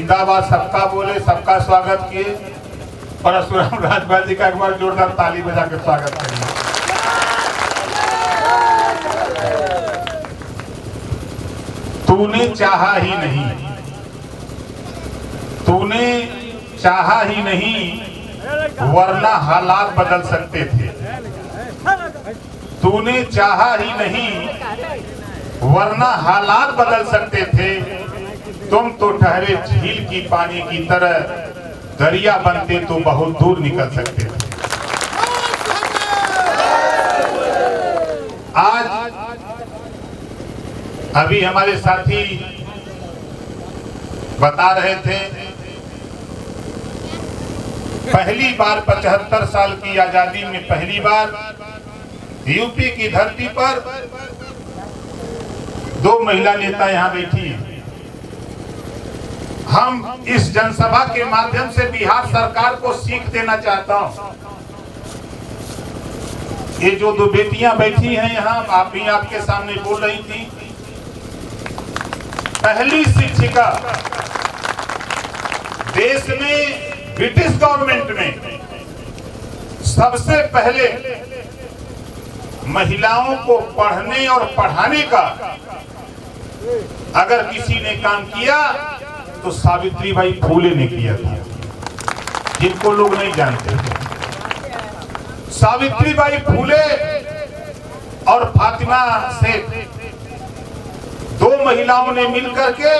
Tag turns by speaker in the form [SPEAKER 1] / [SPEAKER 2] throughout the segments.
[SPEAKER 1] जिंदाबाद सबका बोले, सबका स्वागत किए। परशुराम राजभर जी का एक बार जोरदार ताली बजा के स्वागत करिए। तूने चाहा ही नहीं, तूने चाहा ही नहीं, वरना हालात बदल सकते थे। तूने चाहा ही नहीं, वरना हालात बदल सकते थे। तुम तो ठहरे झील की पानी की तरह, दरिया बनते तो बहुत दूर निकल सकते थे। आज अभी हमारे साथी बता रहे थे, पहली बार 75 साल की आजादी में पहली बार यूपी की धरती पर 2 महिला नेता यहां बैठी हैं। हम इस जनसभा के माध्यम से बिहार सरकार को सीख देना चाहता हूं। ये जो 2 बेटियां बैठी हैं यहां, आप भी आपके सामने बोल रही थी, पहली शिक्षिका देश में ब्रिटिश गवर्नमेंट में सबसे पहले महिलाओं को पढ़ने और पढ़ाने का अगर किसी ने काम किया तो सावित्रीबाई फूले ने किया था, जिनको लोग नहीं जानते। सावित्रीबाई फूले और फातिमा शेख 2 महिलाओं ने मिलकर के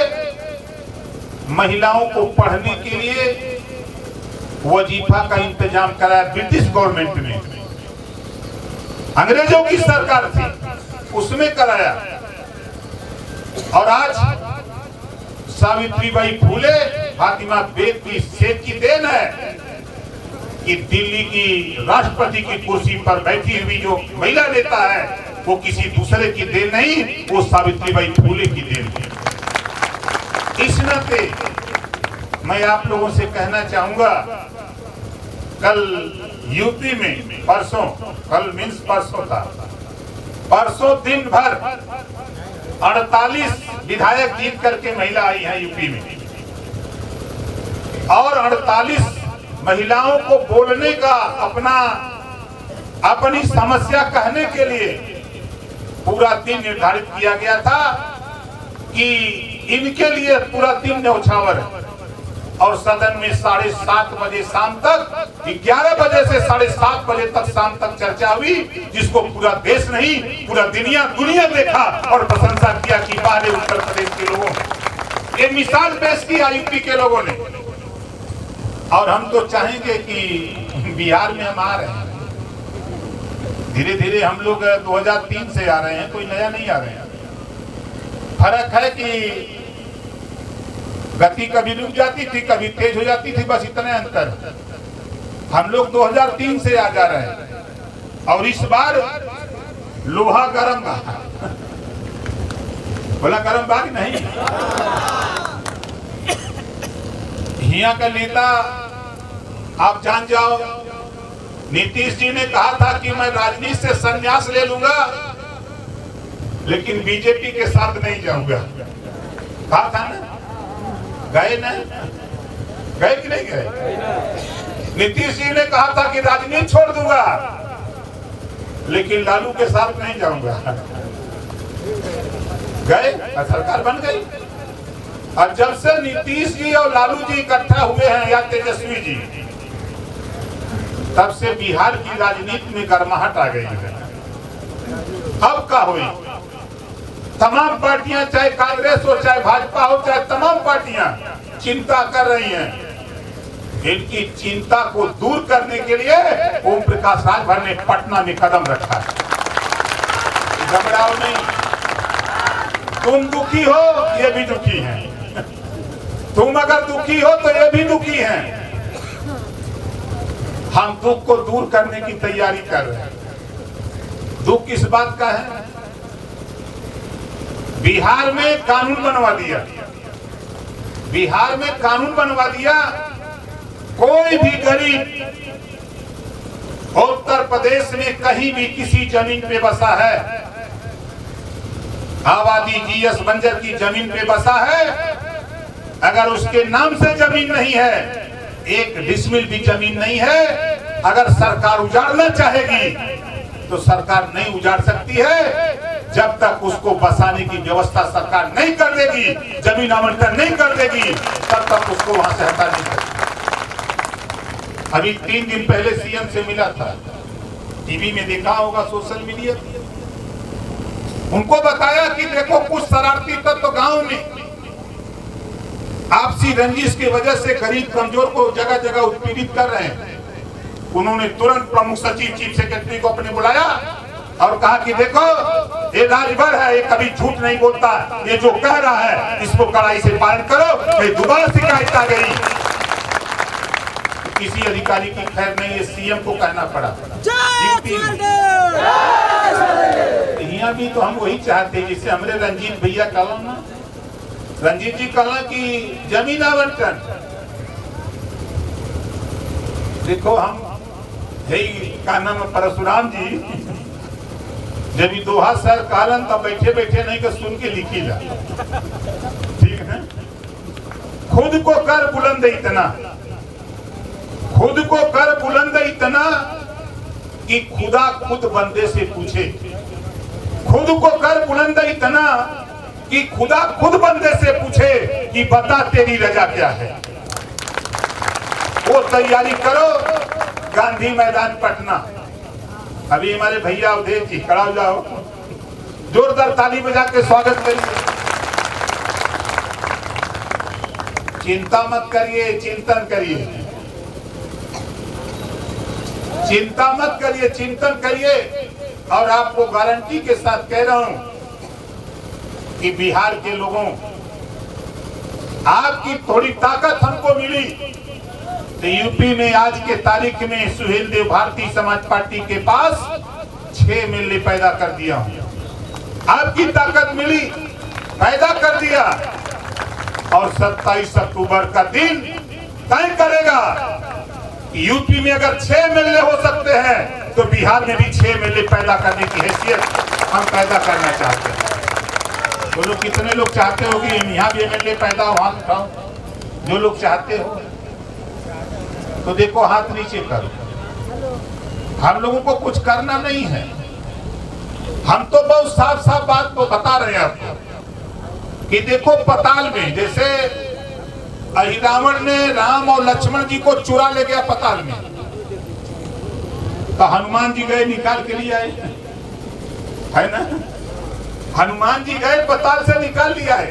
[SPEAKER 1] महिलाओं को पढ़ने के लिए वजीफा का इंतजाम कराया। ब्रिटिश गवर्नमेंट ने, अंग्रेजों की सरकार थी, उसमें कराया। और आज सावित्रीबाई फूले, फातिमा बेगम शेख की देन है कि दिल्ली की राष्ट्रपति की कुर्सी पर बैठी हुई जो महिला नेता है वो किसी दूसरे की देन नहीं, वो सावित्रीबाई फूले की देन है। इस नाते मैं आप लोगों से कहना चाहूंगा, कल यूपी में परसों, कल मीन्स परसों था, परसों दिन भर 48 विधायक जीत करके महिला आई है यूपी में, और 48 महिलाओं को बोलने का, अपनी समस्या कहने के लिए पूरा दिन निर्धारित किया गया था कि इनके लिए पूरा दिन न्यौछावर है। और सदन में 7:30 बजे शाम तक, 11 बजे से 7:30 बजे तक शाम तक चर्चा हुई, जिसको पूरा देश नहीं पूरा दुनिया देखा और प्रशंसा किया कि बाहर उत्तर प्रदेश के लोगों ने ये मिसाल पेश किया, यूपी के लोगों ने। और हम तो चाहेंगे कि बिहार में हम आ रहे हैं, धीरे धीरे हम लोग 2003 से आ रहे हैं, कोई नया नहीं आ रहे हैं। फर्क है कि गति कभी रुक जाती थी, कभी तेज हो जाती थी, बस इतने अंतर। हम लोग 2003 से आ जा रहे हैं, और इस बार लोहा गरम बा। बोला गरम बा कि नहीं? हिया का नेता आप जान जाओ, नीतीश जी ने कहा था कि मैं राजनीति से संन्यास ले लूंगा, लेकिन बीजेपी के साथ नहीं जाऊंगा। कहा था ना, गए ना? गए कि नहीं गए? नीतीश जी ने कहा था कि राजनीति छोड़ दूंगा, लेकिन लालू के साथ नहीं जाऊंगा। गए और सरकार बन गई। और जब से नीतीश जी और लालू जी इकट्ठा हुए हैं, या तेजस्वी जी, तब से बिहार की राजनीति में गर्माहट आ गई है। अब क्या हुई? तमाम पार्टियां, चाहे कांग्रेस हो, चाहे भाजपा हो, चाहे तमाम पार्टियां चिंता कर रही हैं। इनकी चिंता को दूर करने के लिए ओम प्रकाश राजभर ने पटना में कदम रखा है। घबराओ नहीं, तुम दुखी हो, ये भी दुखी हैं। तुम अगर दुखी हो तो ये भी दुखी हैं। हम दुख को दूर करने की तैयारी कर रहे हैं। दुख किस बात का है? बिहार में कानून बनवा दिया, बिहार में कानून बनवा दिया, कोई भी गरीब उत्तर प्रदेश में कहीं भी किसी जमीन पे बसा है, आबादी जीएस बंजर की जमीन पे बसा है, अगर उसके नाम से जमीन नहीं है, 1 डिसमिल भी जमीन नहीं है, अगर सरकार उजाड़ना चाहेगी तो सरकार नहीं उजाड़ सकती है जब तक उसको बसाने की व्यवस्था सरकार नहीं कर देगी, जमीन आवंटन नहीं कर देगी, तब तक उसको वहां से हटा नहीं सकती। अभी 3 दिन पहले सीएम से मिला था, टीवी में देखा होगा, सोशल मीडिया, उनको बताया कि देखो कुछ शरारती तत्व तो गांव में आपसी रंजिश की वजह से गरीब कमजोर को जगह जगह उत्पीड़ित कर रहे हैं। उन्होंने तुरंत प्रमुख सचिव चीफ सेक्रेटरी को अपने बुलाया और कहा कि देखो ये राजभर है, ये कभी झूठ नहीं बोलता, ये जो कह रहा है इसको कड़ाई से पालन करो। ये दोबारा शिकायत आ गई, किसी अधिकारी की खैर नहीं, ये सीएम को कहना पड़ा। यहाँ भी तो हम वही चाहते हैं जिससे हमारे रंजीत भैया कहा ना, रंजीत जी कहा कि जमीन आवंटन, देखो हम है का नाम परशुराम जी जब दोहा सर कालन तब बैठे बैठे नहीं कर सुन के लिखी ला, ठीक है। खुद को कर बुलंद इतना, खुद को कर बुलंद इतना कि खुदा खुद बंदे से पूछे, खुद को कर बुलंद इतना कि खुदा खुद बंदे से पूछे कि बता तेरी रजा क्या है। वो तैयारी करो, गांधी मैदान पटना। अभी हमारे भैया अवधेश जी खड़ा हो जाओ, जोरदार ताली बजा के स्वागत करिए। चिंता मत करिए, चिंतन करिए, चिंता मत करिए, चिंतन करिए। और आपको गारंटी के साथ कह रहा हूं कि बिहार के लोगों, आपकी थोड़ी ताकत हमको मिली तो यूपी में आज के तारीख में सुहेल देव भारतीय समाज पार्टी के पास 6 एमएलए पैदा कर दिया हूं। आपकी ताकत मिली, पैदा कर दिया। और 27 अक्टूबर का दिन तय करेगा कि यूपी में अगर 6 एमएलए हो सकते हैं तो बिहार में भी 6 एमएलए पैदा करने की हैसियत हम पैदा करना चाहते हैं। तो लोग, कितने लोग चाहते हो कि यहाँ भी एमएलए पैदा हो, हाथ उठाओ। जो लोग चाहते हो तो देखो हाथ नीचे करो। हम लोगों को कुछ करना नहीं है, हम तो बहुत साफ साफ बात को बता रहे हैं आपको कि देखो पताल में जैसे रावण ने राम और लक्ष्मण जी को चुरा ले गया पताल में, तो हनुमान जी गए निकाल के लिए आए, है ना। हनुमान जी गए पताल से निकाल लिया है।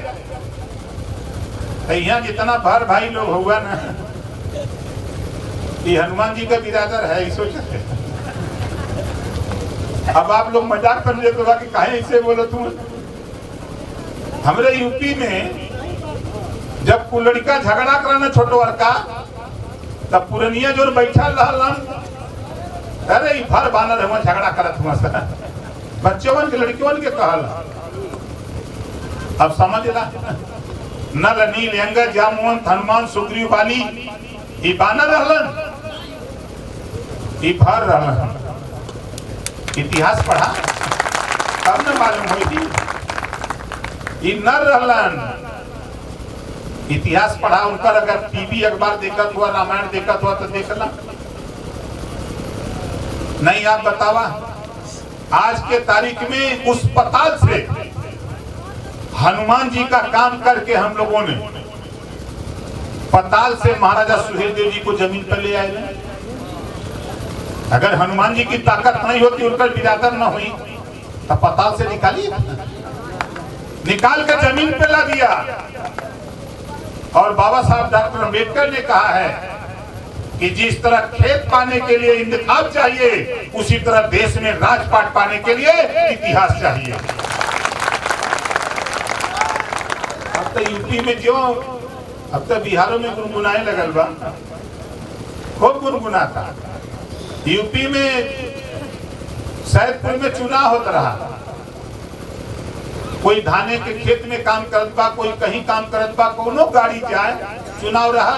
[SPEAKER 1] यहाँ जितना भर भाई लोग हुआ ना, ये हनुमान जी का बिरादर है, इसो चलते। अब आप लोग मजाक कर ले तो कि काहे ऐसे बोलो तुम। हमारे यूपी में जब कुलड़का झगड़ा कराना छोटो का, तब पुरनिया जो बैठा रहलन, अरे भर बानर हुआ झगड़ा करत हुआ सर बच्चों के लड़कियों के कहल। अब समझ ला, नल नील अंगद जामुवंत हनुमान सुग्रीव बाली, ये बानर रहलन, ये भर रहलन। इतिहास पढ़ा तब न मालूम हुई, ये नर रहलन। इतिहास पढ़ा उनका, अगर टीवी अखबार देखत हुआ, रामायण देखत हुआ तो देखना नहीं। आप बतावा, आज के तारीख में उस पताल से हनुमान जी का काम करके हम लोगों ने पताल से महाराजा सुहेल देव जी को जमीन पर ले आए। अगर हनुमान जी की ताकत नहीं होती, उनका बिरादर न हुई, तो पताल से निकालिए, निकाल कर जमीन पे ला दिया। और बाबा साहब डॉक्टर अम्बेडकर ने कहा है कि जिस तरह खेत पाने के लिए इंतखाब चाहिए, उसी तरह देश में राजपाट पाने के लिए इतिहास चाहिए। अब तो यूपी में जो, अब तो बिहारों में गुनगुनाए लगल बा, खूब गुनगुनाता। यूपी में सैदपुर में चुनाव होता रहा, कोई धाने के खेत में काम करत बा, कोई कहीं काम करत बा, कोनो गाड़ी जाए, चुनाव रहा,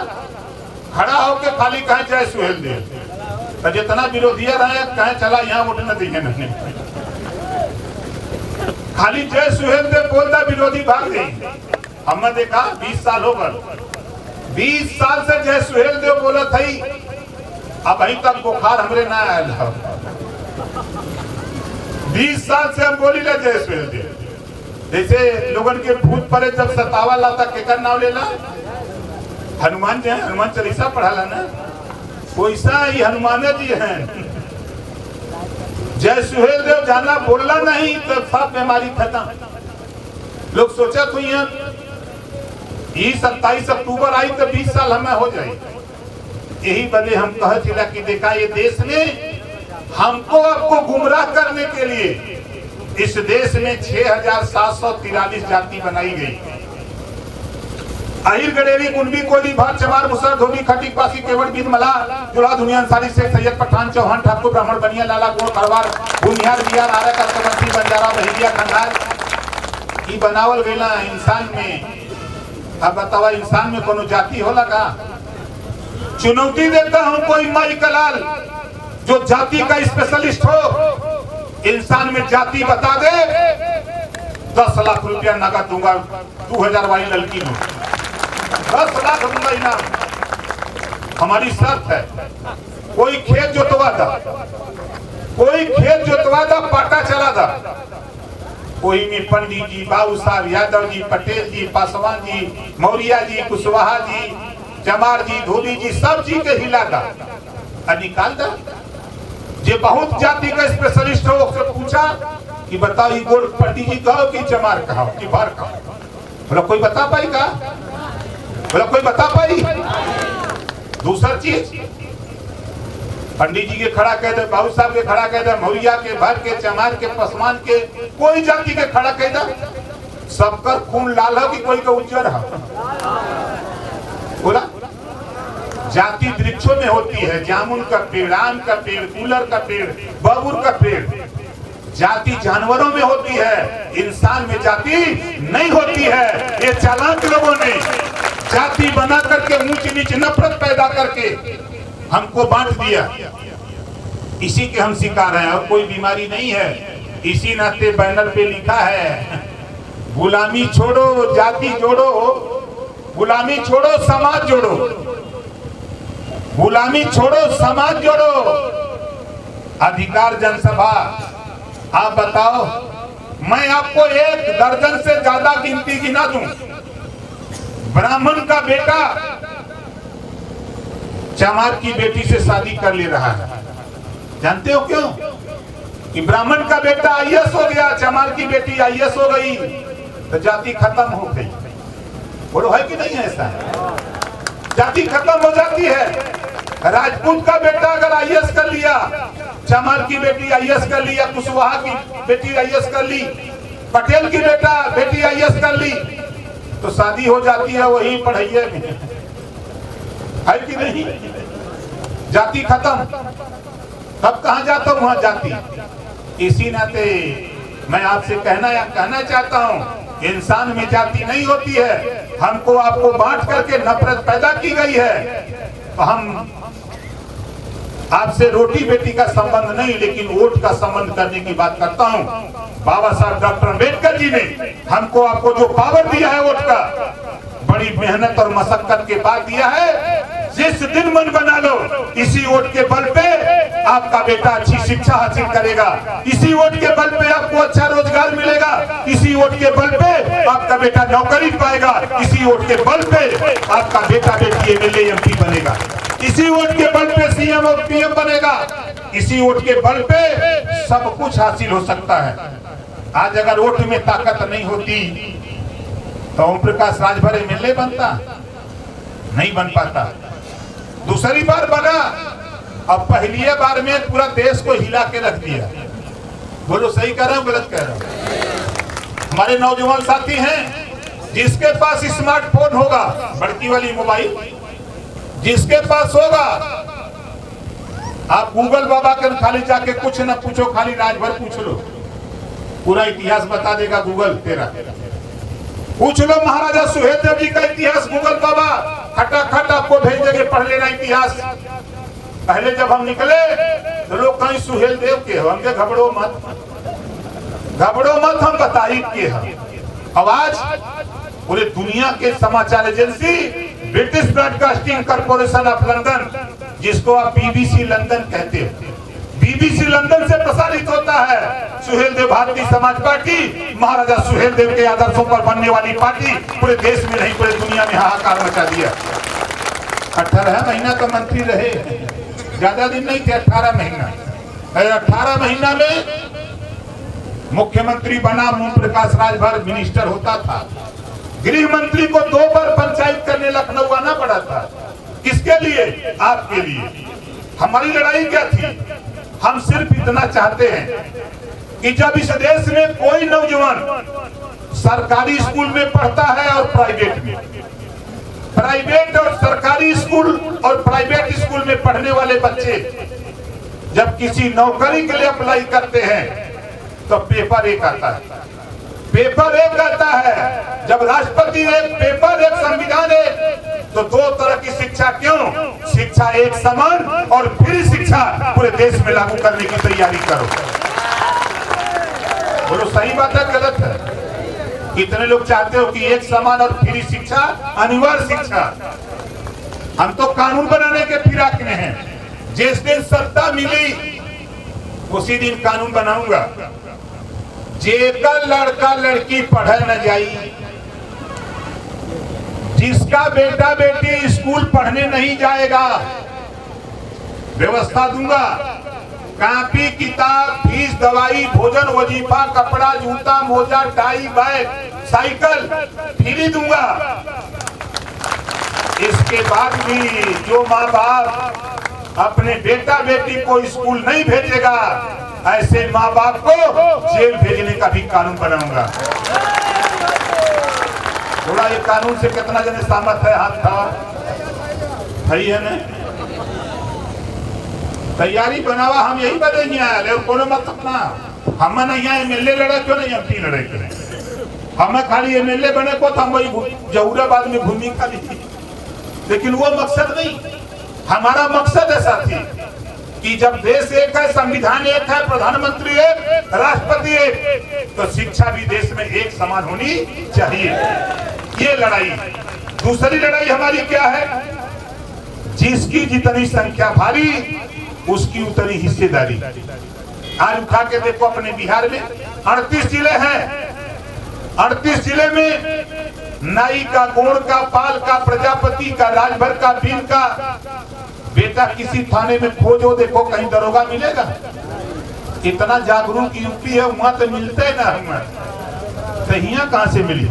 [SPEAKER 1] खड़ा होके खाली कहे जय सुहेल देव, तो जितना विरोधिया रहे कहे चला यहाँ वोट न दिए नहीं, खाली जय सुहेल देव बोलता, विरोधी भाग गई। हमने देखा 20 साल हो गए, 20 साल से जय सुहेल देव बोला थी, अब अभी तक बुखार हमरे ना आया। 20 साल से हम बोली ला जय सुहेल देव। जैसे लोगन के भूत परे जब सतावा लाता केकर नाम लेला, हनुमान जी, हनुमान चालीसा पढ़ा ला ना, वैसा ही हनुमान जी हैं। जय सुहेल देव जाना बोलना नहीं तो सब बीमारी खत्म। लोग सोचा तो ये 27 अक्टूबर आई तो 20 साल हमें हो जाए। यही बदे हम कहते कि देखा ये देश में हमको आपको गुमराह करने के लिए इस देश में 6743 जाति बनाई गई। अहिर गडेरी कुंडी कोली भाट चमार मुसर धोबी खटीक पासी केवट बीत मला जुला दुनिया अंसारी शेख सैयद पठान चौहान ठाकुर ब्राह्मण बनिया लाला गुण खरवार बुनियाद बिहार आरा करकमंत्री बंजारा बहिरिया खंडार। ई बनावल गईला इंसान में। अब बतावा इंसान में कोनो जाति होला का? चुनौती देता हूं कोई माई कलाल जो जाति का स्पेशलिस्ट हो, इंसान में जाति बता दे, 10 लाख रुपया नगद दूंगा। 2000 वाली लड़की में 10 लाख दूंगा इनाम। हमारी शर्त है, कोई खेत जोतवा दा, कोई खेत जोतवा दा, पाटा चला दा, कोई में पंडित जी, बाबू साहब, यादव जी, पटेल जी, पासवान जी, मौर्या जी, कुशवाहा जी, चमार जी, धोबी जी, सब जी के हिला दा और निकाल दा। जे बहुत जाति का स्पेशलिस्ट हो उससे पूछा कि बताओ ये गोल पंडित जी कहो कि चमार कहो कि बार कहो? बोला कोई बता पाई का? बोला कोई बता पाई? दूसरा चीज पंडित जी के खड़ा कह दे, बाबू साहब के खड़ा कह दे, मौर्या के, भर के, चमार के, पसमान के, कोई जाति के खड़ा कह दे, सबका खून लाल हो कि कोई का उज्जर हो? बोला जाति वृक्षों में होती है, जामुन का पेड़, आम का पेड़, कूलर का पेड़, बबूर का पेड़। जाति जानवरों में होती है, इंसान में जाति नहीं होती है। ये चालाक लोगों ने जाति बना करके ऊंच नीच नफरत पैदा करके हमको बांट दिया। इसी के हम शिकार हैं और कोई बीमारी नहीं है। इसी नाते बैनर पे लिखा है गुलामी छोड़ो जाति जोड़ो, गुलामी छोड़ो समाज जोड़ो, गुलामी छोड़ो समाज जोड़ो। अधिकार जनसभा, आप बताओ, मैं आपको 1 दर्जन से ज्यादा गिनती गिना दूं। ब्राह्मण का बेटा चमार की बेटी से शादी कर ले रहा है। जानते हो क्यों? कि ब्राह्मण का बेटा आईएएस हो गया, चमार की बेटी आईएएस हो गई तो जाति खत्म हो गई। बोलो है कि नहीं है? ऐसा जाति खत्म हो जाती है। राजपूत का बेटा अगर आईएएस कर लिया, चमार की बेटी आईएएस कर लिया, कुशवाहा की बेटी आईएएस कर ली, पटेल की बेटी आईएएस कर ली, तो शादी हो जाती है वही पढ़ाइए में, है कि नहीं? जाति खत्म। तब कहां जाता हूं? वहां जाति। इसी नाते मैं आपसे कहना चाहता हूं, इंसान में जाति नहीं होती है। हमको आपको बांट करके नफरत पैदा की गई है। तो हम आपसे रोटी बेटी का संबंध नहीं, लेकिन वोट का संबंध करने की बात करता हूं। बाबा साहब डॉक्टर अम्बेडकर जी ने हमको आपको जो पावर दिया है वोट का, बड़ी मेहनत और मशक्कत के बाद दिया है। जिस दिन मन बना लो, इसी वोट के बल पे आपका बेटा अच्छी शिक्षा हासिल करेगा, इसी वोट के बल पे आपको अच्छा रोजगार मिलेगा, इसी वोट के बल पे आपका बेटा नौकरी पाएगा, इसी वोट के बल पे आपका बेटा बेटी एमएलए एमपी बनेगा, इसी वोट के बल पे सीएम और पीएम बनेगा, इसी वोट के बल पे सब कुछ हासिल हो सकता है। आज अगर वोट में ताकत नहीं होती तो ओम प्रकाश राजभर एमएलए बनता? नहीं बन पाता। दूसरी बार बना, अब पहली बार में पूरा देश को हिला के रख दिया। बोलो सही कह रहा हूं गलत कह रहा हूं? हमारे नौजवान साथी हैं, जिसके पास स्मार्टफोन होगा, बड़की वाली मोबाइल जिसके पास होगा, आप गूगल बाबा के खाली जाके कुछ न पूछो, खाली राजभर पूछ लो, पूरा इतिहास बता देगा गूगल तेरा। पूछ लो महाराजा सुहेलदेव जी का इतिहास, गूगल बाबा खटाखट आपको भेज देंगे, पढ़ लेना इतिहास। पहले जब हम निकले तो लोग कहीं सुहेलदेव के हो, हमके घबड़ो मत, हम बताइए के हम। अब आज पूरे दुनिया के समाचार agency British broadcasting corporation of London, जिसको आप बीबीसी लंदन कहते हो, बीबीसी लंदन से प्रसारित होता है। सुहेल देव भारतीय समाज पार्टी, महाराजा सुहेल देव के आदर्शों पर बनने वाली पार्टी पूरे देश में नहीं पूरे दुनिया में हाहाकार मचा दिया। 18 महीना तो मंत्री रहे, ज्यादा दिन नहीं थे, 18 महीना। 18 महीना में मुख्यमंत्री बना, ओम प्रकाश राजभर मिनिस्टर होता था। गृह मंत्री को 2 बार पंचायत करने लखनऊ आना पड़ा था। किसके लिए? आपके लिए। हमारी लड़ाई क्या थी? हम सिर्फ इतना चाहते हैं कि जब इस देश में कोई नौजवान सरकारी स्कूल में पढ़ता है और प्राइवेट में, प्राइवेट और सरकारी स्कूल और प्राइवेट स्कूल में पढ़ने वाले बच्चे जब किसी नौकरी के लिए अप्लाई करते हैं तो पेपर एक आता है, पेपर एक आता है। जब राष्ट्रपति एक, पेपर एक, संविधान एक, तो 2 तरह की शिक्षा क्यों? शिक्षा एक समान और फ्री शिक्षा पूरे देश में लागू करने की तैयारी करो। बोलो सही बात है गलत है? कितने लोग चाहते हो कि एक समान और फ्री शिक्षा, अनिवार्य शिक्षा? हम तो कानून बनाने के फिराक में हैं। जिस दिन सत्ता मिली उसी दिन कानून बनाऊंगा। जेकर लड़का लड़की पढ़े न जाई, जिसका बेटा बेटी स्कूल पढ़ने नहीं जाएगा, व्यवस्था दूंगा। कॉपी किताब, फीस, दवाई, भोजन, वजीफा, कपड़ा, जूता, मोजा, टाई, बैग, साइकिल फ्री दूंगा। इसके बाद भी जो माँ बाप अपने बेटा बेटी को स्कूल नहीं भेजेगा, ऐसे माँ बाप को जेल भेजने का भी कानून बनाऊंगा। थोड़ा ये कानून से कितना जने सहमत है? हाथ था सही है ना? तैयारी बनावा, हम यही बदे आए कोनो मत अपना। हम नहीं आए एमएलए लड़े क्यों नहीं, एमपी लड़े क्यों नहीं? हमें खाली एमएलए बने को तो हम वही जहूराबाद में घूमी खाली, लेकिन वो मकसद नहीं। हमारा मकसद ऐसा थी कि जब देश एक है, संविधान एक है, प्रधानमंत्री एक, राष्ट्रपति एक, तो शिक्षा भी देश में एक समान होनी चाहिए। ये लड़ाई। दूसरी लड़ाई हमारी क्या है? जिसकी जितनी संख्या भारी उसकी उतनी हिस्सेदारी। आज उठा के देखो अपने बिहार में 38 जिले हैं। 38 जिले में नाई का, गोड़ का, पाल का, प्रजापति का, राजभर का, भीम का बेटा किसी थाने में खोजो, देखो कहीं दरोगा मिलेगा? इतना जागरूक यूपी है, वहां तो मिलते ना, हम तो यहाँ कहां से मिली?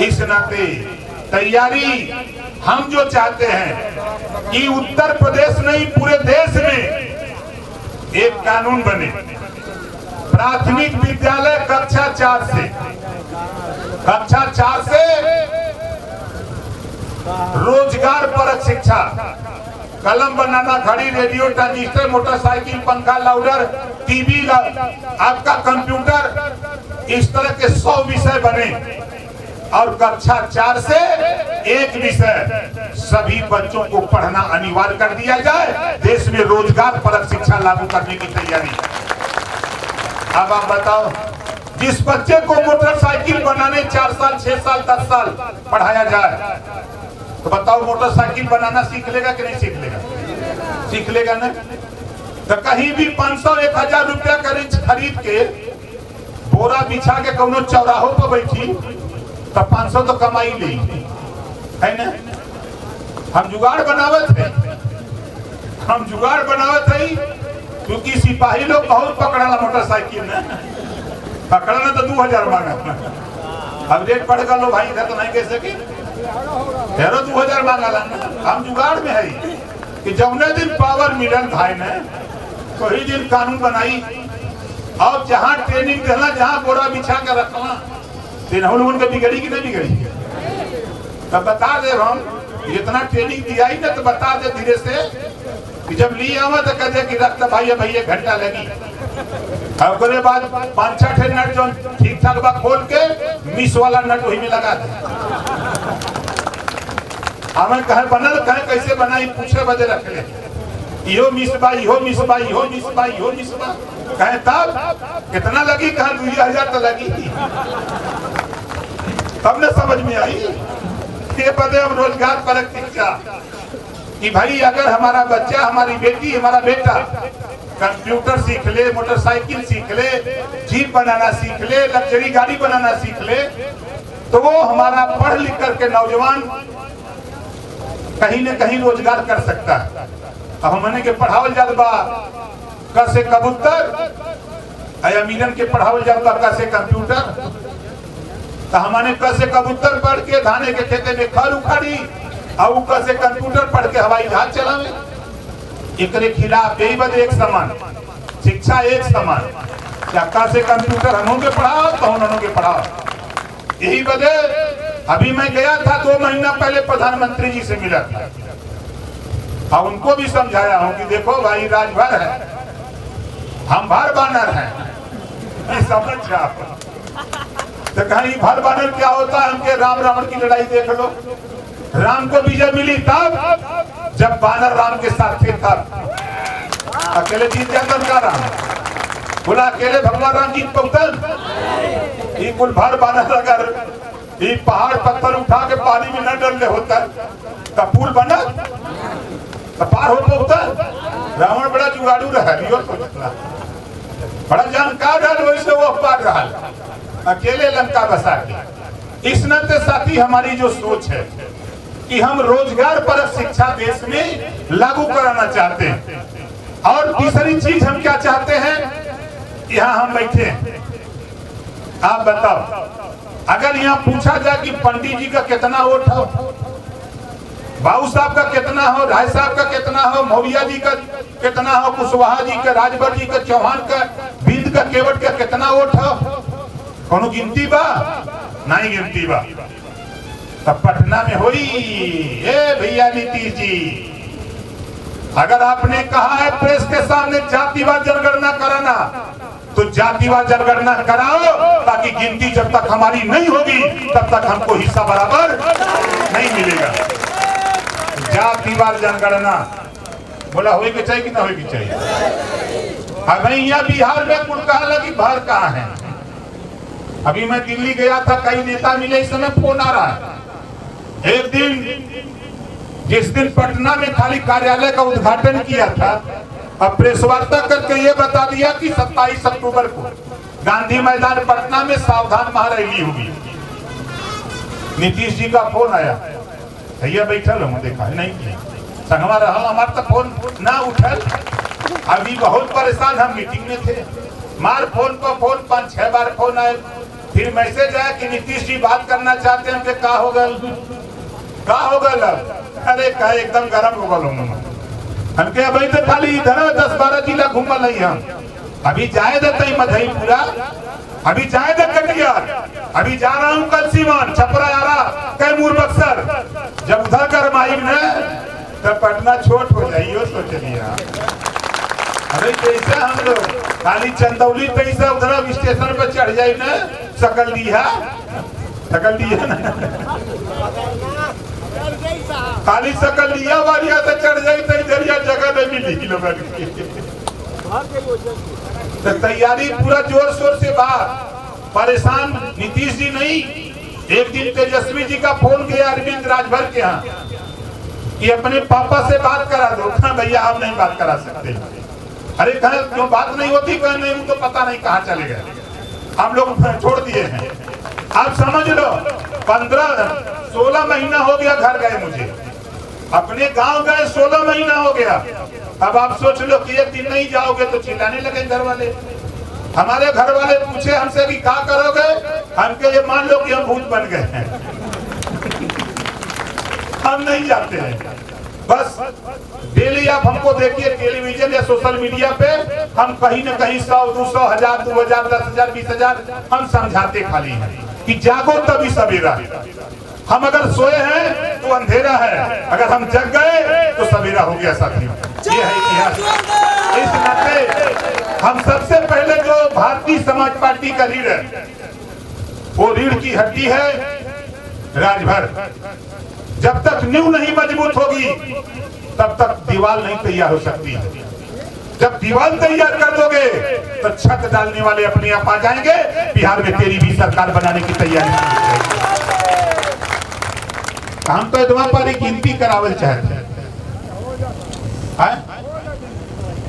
[SPEAKER 1] इस नाते तैयारी हम जो चाहते हैं कि उत्तर प्रदेश नहीं पूरे देश में एक कानून बने। प्राथमिक विद्यालय कक्षा 4 से रोजगार परक शिक्षा, कलम बनाना, घड़ी, रेडियो, ट्रांजिस्टर, मोटरसाइकिल, पंखा, लाउडर, टीवी, आपका कंप्यूटर, इस तरह के 100 विषय बने और कक्षा 4 से एक विषय सभी बच्चों को पढ़ना अनिवार्य कर दिया जाए। देश में रोजगार परक शिक्षा लागू करने की तैयारी। अब आप बताओ, जिस बच्चे को मोटरसाइकिल बनाने 4 साल, 6 साल, 10 साल पढ़ाया जाए, तो बताओ मोटरसाइकिल बनाना सीख लेगा कि नहीं सीख लेगा? सीख लेगा ना? तो कहीं भी 500-1000 रुपया खरीद के बोरा बिछा के कोनो चौराहों पर बैठी तो 500 तो कमाई ली है ना? हम जुगाड़ बनावत है, हम जुगाड़ बनावत है, क्योंकि सिपाही लोग बहुत पकड़ा मोटरसाइकिल में, पकड़ना तो 2000 मांगा। अब रेट बढ़ गया लो भाई, इधर तो नहीं कह सके, 2000 मांगा ला। हम जुगाड़ में है कि जौने दिन पावर मिलन भाई ने वही दिन कानून बनाई और जहाँ ट्रेनिंग देना, जहाँ बोरा बिछा कर रखना, उनके बिगड़ी कि नहीं बिगड़ी? तब बता दे हम, इतना ट्रेनिंग दिया ही ना, तो बता दे धीरे से कि जब लिए आवा तो कह दे कि रखता भाई अब 1 घंटा लगी। और बाद 5-6 नट जो ठीक ठाक बा खोल के मिस वाला नट वही में लगा दे। हमें कहे बनल, कहे कैसे बनाई, पूछे बजे रख ले, इहो मिस बा, इहो मिस बा, इहो मिस बा, इहो मिस बा, कहे तब कितना लगी? कहा 2000 तो लगी। तब न समझ में आई ये बदे हम रोजगार परक शिक्षा कि भाई अगर हमारा बच्चा, हमारी बेटी, हमारा बेटा कंप्यूटर सीख ले, मोटरसाइकिल सीख ले, जीप बनाना सीख ले, लग्जरी गाड़ी बनाना सीख ले, तो वो हमारा पढ़ लिख करके नौजवान कहीं न कहीं रोजगार कर सकता है। अब हमने के पढ़ावल जात बा क से कबूतर, अया मिलन के पढ़ावल जात बा क से कंप्यूटर। तो हमने क से कबूतर पढ़ के धाने के खेते में खर उखाड़ी और क से कंप्यूटर पढ़ के हवाई जहाज चलावे। एकरे खिलाफ यही बदे एक समान शिक्षा, एक समान। क्या क से कंप्यूटर हम के पढ़ाओ तो उन्होंने के पढ़ाओ। यही बदे अभी मैं गया था 2 महीना पहले प्रधानमंत्री जी से मिला था और उनको भी समझाया हूं कि देखो भाई राजभर है, हम भर बानर हैं, ये समझ जाओ। तो कहीं भर बानर क्या होता है? हमके राम रावण की लड़ाई देख लो। राम को विजय मिली तब जब बानर राम के साथ थे, तब अकेले जीत जाता का राम? बोला अकेले भगवान राम जीत पहुंचन? ये कुल भर बानर अगर ये पहाड़ पत्थर उठा के पानी में न डरले होता तब पुल बना तो पार हो पहुंचता। रावण बड़ा जुगाड़ू रहा, बड़ा जानकार रहा, वैसे वो पार रहा अकेले लंका बसा के। इस नाते साथी हमारी जो सोच है कि हम रोजगार परक शिक्षा देश में लागू कराना चाहते हैं। और तीसरी चीज हम क्या चाहते हैं? यहाँ हम बैठे हैं, आप बताओ अगर यहाँ पूछा जाए कि पंडित जी का कितना वोट हो, बाबू साहब का कितना हो, राय साहब का कितना हो, मौर्या जी का कितना हो, कुशवाहा जी का, राजभर जी का, चौहान का, बिंद का, केवट का कितना वोट हो, कोनो गिनती बा? नहीं गिनती बा। तब पटना में हुई ए भैया नीतीश जी, अगर आपने कहा है प्रेस के सामने जातिवाद जनगणना कराना तो जातिवाद जनगणना कराओ, ताकि गिनती जब तक हमारी नहीं होगी तब तक हमको हिस्सा बराबर नहीं मिलेगा। जातिवाद जनगणना बोला होगी कि चाहिए कि ना होगी चाहिए? अब यहाँ बिहार में कुल कहा लगी भर कहाँ है। अभी मैं दिल्ली गया था, कई नेता मिले, इस समय फोन आ रहा है। एक दिन जिस दिन पटना में खाली कार्यालय का उद्घाटन किया था, अब प्रेस वार्ता करके ये बता दिया कि 27 अक्टूबर को गांधी मैदान पटना में सावधान महारैली होगी। नीतीश जी का फोन आया, भैया बैठल हूँ, देखा नहीं संगवा रहा, हमारा तो फोन ना उठल। अभी बहुत परेशान, हम मीटिंग में थे, मार फोन पर फोन 5-6 बार फोन आए, फिर मैसेज आया कि नीतीश जी बात करना चाहते हैं। क्या हो गया? अरे कहा एकदम गर्म हो गल हम के अभी तो खाली इधर 10-12 जिला घूमल नहीं हम। अभी जाए देते मधेपुरा, अभी जाए दे कटिहार, अभी जा रहा हूँ कल सीवान, छपरा, आरा, कैमूर, बक्सर। जब उधर गरमाई न तब पटना छोट हो जाइयो, सोच लिया। अरे कैसे हम लोग खाली चंदौली पैसा उधर स्टेशन पर चढ़ जाए न, सकल लिया खाली सकल लिया वारिया से चढ़ जाए तो इधर जगह नहीं मिली लोगों तो तैयारी पूरा जोर शोर से बाहर। परेशान नीतीश जी नहीं, एक दिन तेजस्वी जी का फोन गया अरविंद राजभर के यहाँ कि अपने पापा से बात करा दो। कहा भैया हम नहीं बात करा सकते। अरे कहा क्यों बात नहीं होती? कहा नहीं, तो पता नहीं कहाँ चले गए, हम लोग छोड़ दिए हैं। आप समझ लो 15-16 महीना हो गया घर गए मुझे, अपने गांव गए 16 महीना हो गया। अब आप सोच लो कि एक दिन नहीं जाओगे तो चिल्लाने लगे घर वाले। हमारे घर वाले पूछे हमसे कि क्या करोगे, हमके ये मान लो कि हम भूत बन गए हैं, हम नहीं जाते हैं। बस डेली आप हमको देखिए टेलीविजन या सोशल मीडिया पे, हम कहीं न कहीं 100-200, 1000, 2000, 10,000, 20,000 हम समझाते खाली हैं कि जागो तभी सवेरा। हम अगर सोए हैं तो अंधेरा है, अगर हम जग गए तो सवेरा हो गया साथियों। ये है इतिहास। इस नाते हम सबसे पहले जो भारतीय समाज पार्टी का लीडर, वो रीढ़ की हड्डी है राजभर। जब तक नींव नहीं मजबूत होगी तब तक दीवार नहीं तैयार हो सकती है। जब दीवार तैयार कर दोगे तो छत डालने वाले अपने आप आ जाएंगे। बिहार में तेरी भी सरकार बनाने की तैयारी हम तो इतना पर गिनती करावल चाहते हैं।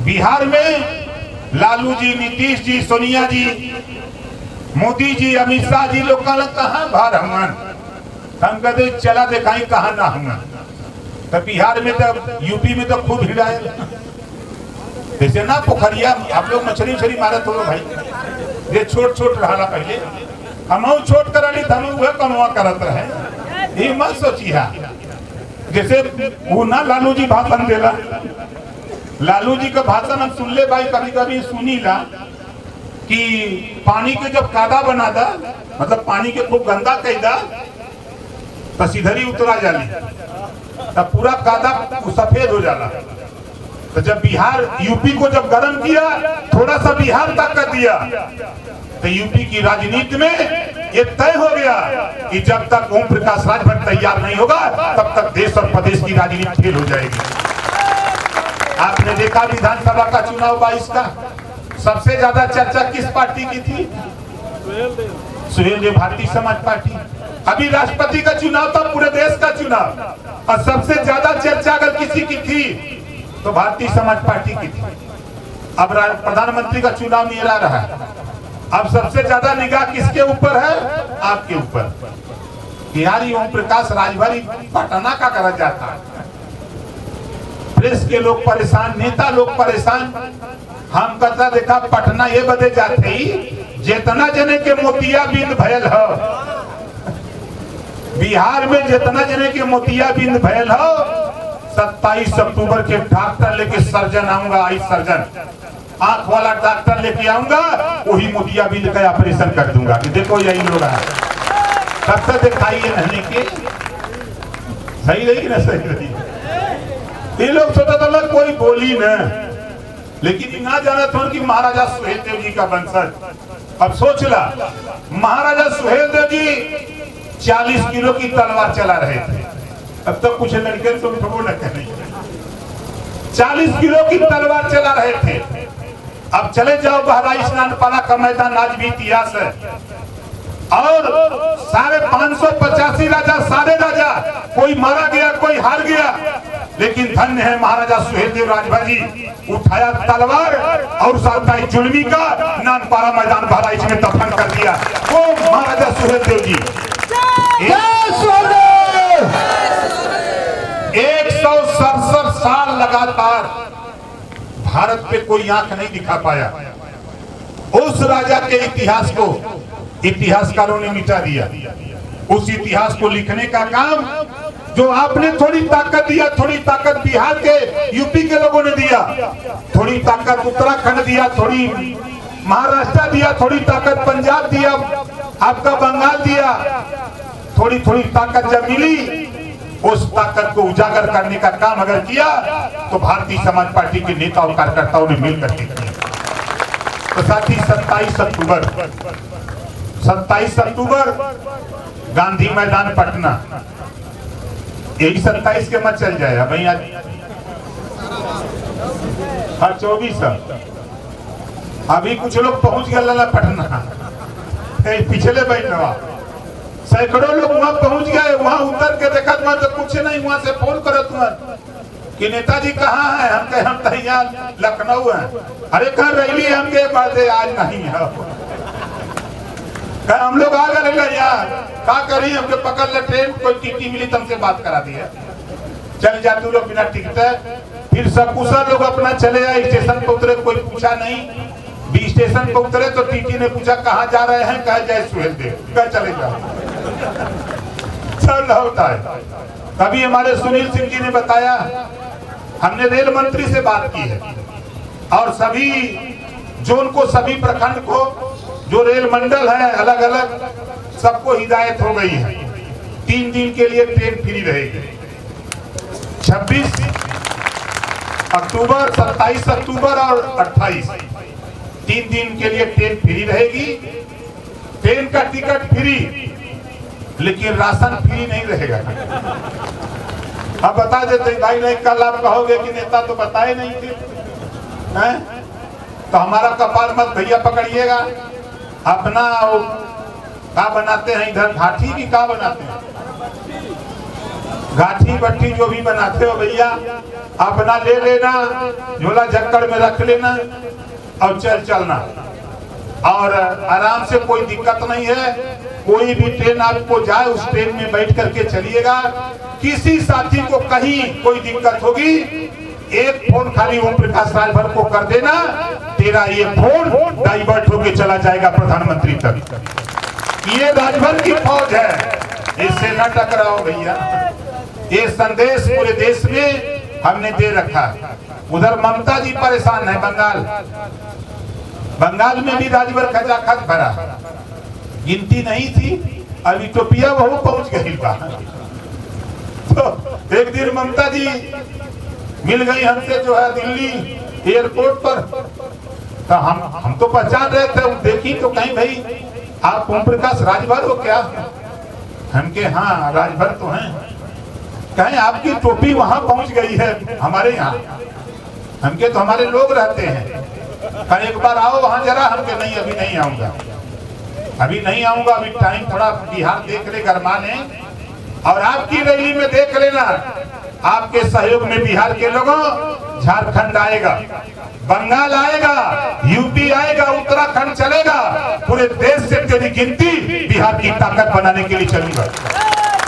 [SPEAKER 1] बिहार में लालू जी, नीतीश जी, सोनिया जी, मोदी जी, अमित शाह जी लोग कहाँ भार हमन, हम कहते चला दिखाई कहाँ ना हमन। तो बिहार में तो, यूपी में तो खूब भीड़ आए, जैसे ना पोखरिया आप लोग मछली उछली मारत हो भाई, ये छोट छोट रहा पहले, हम छोट करा हम वह कमवा करत रहे। ये मत सोचिए, जैसे वो ना लालू जी भाषण देला, लालू जी का भाषण हम सुन ले भाई, कभी कभी सुनी ला कि पानी के जब कादा बना दा, मतलब पानी के खूब गंदा कह दा तो सीधरी उतरा जाली, तब पूरा कादा सफेद हो जाला। तो जब बिहार यूपी को जब गर्म किया, थोड़ा सा बिहार तक कर दिया, तो यूपी की राजनीति में ये तय हो गया कि जब तक ओम प्रकाश राजभर तैयार नहीं होगा तब तक देश और प्रदेश की राजनीति फेल हो जाएगी। आपने देखा विधानसभा का चुनाव 22 का सबसे ज्यादा चर्चा किस पार्टी की थी? सुहेल देव, भारतीय समाज पार्टी। अभी राष्ट्रपति का चुनाव था, पूरे देश का चुनाव, और सबसे ज्यादा चर्चा अगर किसी की थी तो भारतीय समाज पार्टी की थी। अब प्रधानमंत्री का चुनाव नहीं रहा है, अब सबसे ज्यादा निगाह किसके ऊपर है? आपके ऊपर। बिहारी ओम प्रकाश राजभर पटना का करा जाता है, प्रेस के लोग परेशान, नेता लोग परेशान। हम कहता देखा पटना ये बदे जाते ही जितना जने के मोतियाबिंद भयल हो, बिहार में जितना जने के मोतियाबिंद भयल हो, 27 अक्टूबर के डॉक्टर लेके सर्जन आऊंगा, आई सर्जन आंख वाला डॉक्टर लेके आऊंगा, वही मोतियाबिंद का ऑपरेशन कर दूंगा कि देखो यही लोग है। तब तक दिखाइए नहीं के सही रही ना, सही रही। ये लोग सोचा था कोई बोली न, लेकिन ना जाना था कि महाराजा सुहेल देव जी का वंशज। अब सोच ला, महाराजा सुहेल देव जी 40 किलो की तलवार चला रहे थे, अब तक कुछ लड़के तो ठगो न करें, 40 किलो की तलवार चला रहे थे। अब चले जाओ बहराइच नानपाला का मैदान, आज भी इतिहास है, और 585 राजा, सारे राजा, कोई मारा गया, कोई हार गया, लेकिन धन्य है महाराजा सुहेल देव राजभर जी, उठाया तलवार और साथाई जुल्मी का नानपारा मैदान बहराइच में दफन कर दिया। वो महाराजा सुहेल देव जी 167 साल लगातार भारत पे कोई आंख नहीं दिखा पाया। उस राजा के इतिहास को इतिहासकारों ने मिटा दिया। उस इतिहास को लिखने का काम जो आपने थोड़ी ताकत दिया, थोड़ी ताकत बिहार के, यूपी के लोगों ने दिया, थोड़ी ताकत उत्तराखंड दिया, थोड़ी महाराष्ट्र दिया, थोड़ी ताकत पंजाब दिया, आपका बंगाल दिया, थोड़ी थोड़ी ताकत जब मिली, उस ताकत को उजागर करने का काम अगर किया तो भारतीय समाज पार्टी के नेता और कार्यकर्ताओं ने मिलकर किया। तो साथ ही 27 अक्टूबर गांधी मैदान पटना, यही 27 के मत चल जाए भाई, आज 24 अभी कुछ लोग पहुंच गए पटना, पिछले बैठवा सैकड़ों लोग वहां पहुंच गए, वहां उतर के देखा तो कुछ नहीं, वहां से फोन करो कि नेताजी कहाँ हैं? हम कहे हम तैयार लखनऊ हैं। अरे कल रैली हम गए बातें आज नहीं है, हम लोग आ गए यार, क्या करी, हमके पकड़ ले ट्रेन, कोई टीटी मिली तुमसे बात करा दिया, चल जा तू लोग बिना टिकट है। फिर सब कुशल लोग अपना चले आए, स्टेशन पे उतरे, कोई पूछा नहीं, बी स्टेशन पे उतरे तो टीटी ने पूछा कहाँ जा रहे हैं, कहा जय सुहेल देव, कह चले जाओ। चल होता है। तभी हमारे सुनील सिंह जी ने बताया, हमने रेल मंत्री से बात की है और सभी जोन को, सभी प्रखंड को, जो रेल मंडल है अलग अलग, सबको हिदायत हो गई है 3 दिन के लिए ट्रेन फ्री रहेगी। 26 अक्टूबर, 27 अक्टूबर और 28, 3 दिन के लिए ट्रेन फ्री रहेगी। ट्रेन का टिकट फ्री, लेकिन राशन फ्री नहीं रहेगा। अब बता देते भाई, नहीं कल आप कहोगे कि नेता तो बताए नहीं थे, हैं? तो हमारा कपाल मत भैया पकड़िएगा। अपना क्या बनाते हैं इधर, घाटी की क्या बनाते हैं, गाठी बट्टी जो भी बनाते हो भैया अपना ले लेना, झोला झक्कड़ में रख लेना और चलना, और आराम से, कोई दिक्कत नहीं है। कोई भी ट्रेन आपको जाए उस ट्रेन में बैठ करके चलिएगा। किसी साथी को कहीं कोई दिक्कत होगी, एक फोन खाली ओम प्रकाश राजभर को कर देना, तेरा ये फोन डाइवर्ट होके चला जाएगा प्रधानमंत्री तक। ये राजभर की फौज है, इससे न टकराओ भैया। ये संदेश पूरे देश में हमने दे रखा। उधर ममता जी परेशान है, बंगाल में भी राजभर खचाखच भरा, गिनती नहीं थी, अब इथोपिया वह पहुंच गई बा। तो एक दिन ममता जी मिल गई हमसे, जो है दिल्ली एयरपोर्ट पर, तो हम तो पहचान रहे थे, देखी तो कहीं भाई आप ओम प्रकाश राजभर हो क्या? हम के हाँ राजभर तो हैं। कहें आपकी टोपी वहां पहुंच गई है हमारे यहाँ। हमके तो हमारे लोग रहते हैं, कहीं एक बार आओ वहां जरा। हमके नहीं, अभी नहीं आऊंगा, अभी नहीं आऊंगा, अभी टाइम थोड़ा बिहार देख ले, गरमा ले, और आपकी रैली में देख लेना, आपके सहयोग में बिहार के लोगों झारखंड आएगा, बंगाल आएगा, यूपी आएगा, उत्तराखंड चलेगा, पूरे देश से तेरी गिनती बिहार की ताकत बनाने के लिए चलूंगा।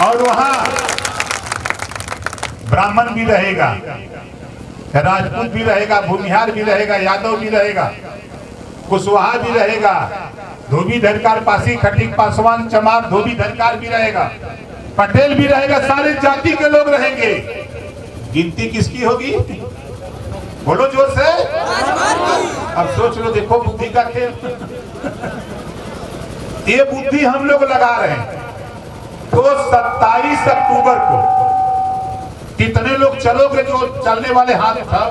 [SPEAKER 1] और वहां ब्राह्मण भी रहेगा, राजपूत भी रहेगा, भूमिहार भी रहेगा, यादव भी रहेगा, कुशवाहा भी रहेगा, धोबी धनकार, पासी खटीक पासवान चमार धोबी धनकार भी रहेगा, पटेल भी रहेगा, सारे जाति के लोग रहेंगे। गिनती किसकी होगी? बोलो जोर से। अब सोच लो, देखो बुद्धि का खेल। ये बुद्धि हम लोग लगा रहे हैं। तो 27 अक्टूबर को कितने लोग चलोगे? जो चलने वाले हाथ उठाओ।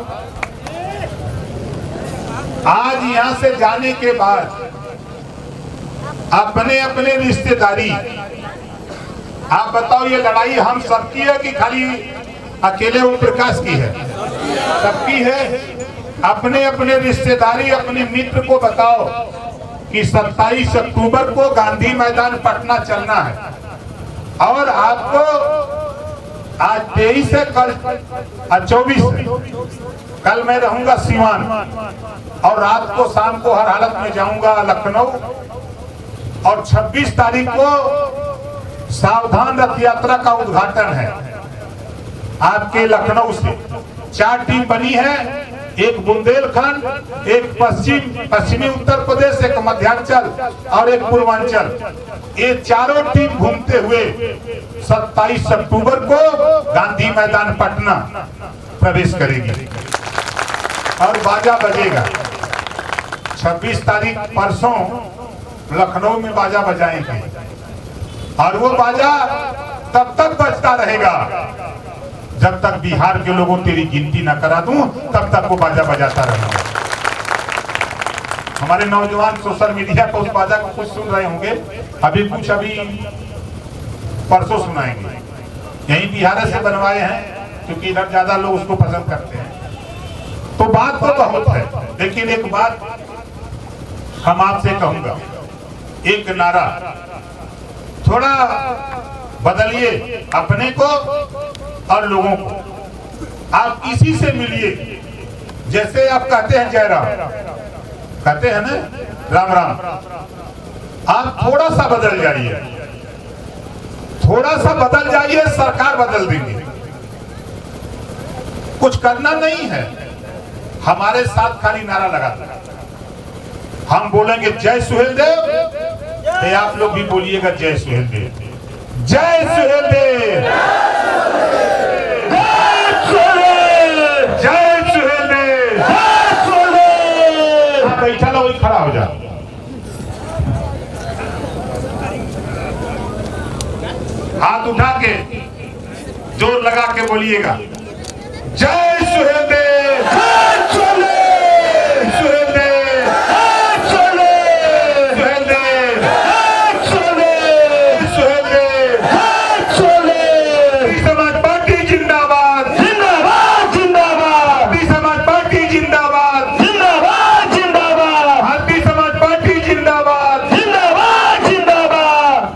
[SPEAKER 1] आज यहां से जाने के बाद अपने अपने रिश्तेदारी, आप बताओ, ये लड़ाई हम सबकी है कि खाली अकेले ओम प्रकाश की है? सबकी है। अपने अपने रिश्तेदारी, अपने मित्र को बताओ कि 27 अक्टूबर को गांधी मैदान पटना चलना है। और आपको आज 23 है, कल 24 है, कल मैं रहूंगा सीवान, और रात को शाम को हर हालत में जाऊंगा लखनऊ, और 26 तारीख को सावधान रथ यात्रा का उद्घाटन है आपके लखनऊ से। 4 टीम बनी है, एक बुंदेलखंड, एक पश्चिमी उत्तर प्रदेश, एक मध्यांचल और एक पूर्वांचल। ये चारों टीम घूमते हुए 27 अक्टूबर को गांधी मैदान पटना प्रवेश करेगी और बाजा बजेगा। 26 तारीख परसों लखनऊ में बाजा बजाएंगे, और वो बाजा तब तक बजता रहेगा जब तक बिहार के लोगों तेरी गिनती ना करा दूं, तब तक वो बाजा बजाता रहेगा। हमारे नौजवान सोशल मीडिया पर उस बाजा को कुछ सुन रहे होंगे, अभी कुछ परसों सुनाएंगे। यही बिहार से बनवाए हैं क्योंकि इधर ज्यादा लोग उसको पसंद करते हैं। तो बात तो बहुत है, लेकिन एक बात हम आपसे कहूंगा, एक नारा थोड़ा बदलिए अपने को और लोगों को। आप किसी से मिलिए, जैसे आप कहते हैं जय राम, कहते हैं ना राम राम, आप थोड़ा सा बदल जाइए, थोड़ा सा बदल जाइए, सरकार बदल देंगे। कुछ करना नहीं है, हमारे साथ खाली नारा लगाना। हम बोलेंगे जय सुहेलदेव, तो आप लोग भी बोलिएगा जय सुहेलदेव, जय सुहेलदेव, जय सुहेलदेव। बैठा लो, वही खड़ा हो जाओ। हाथ उठा के जोर लगा के बोलिएगा जय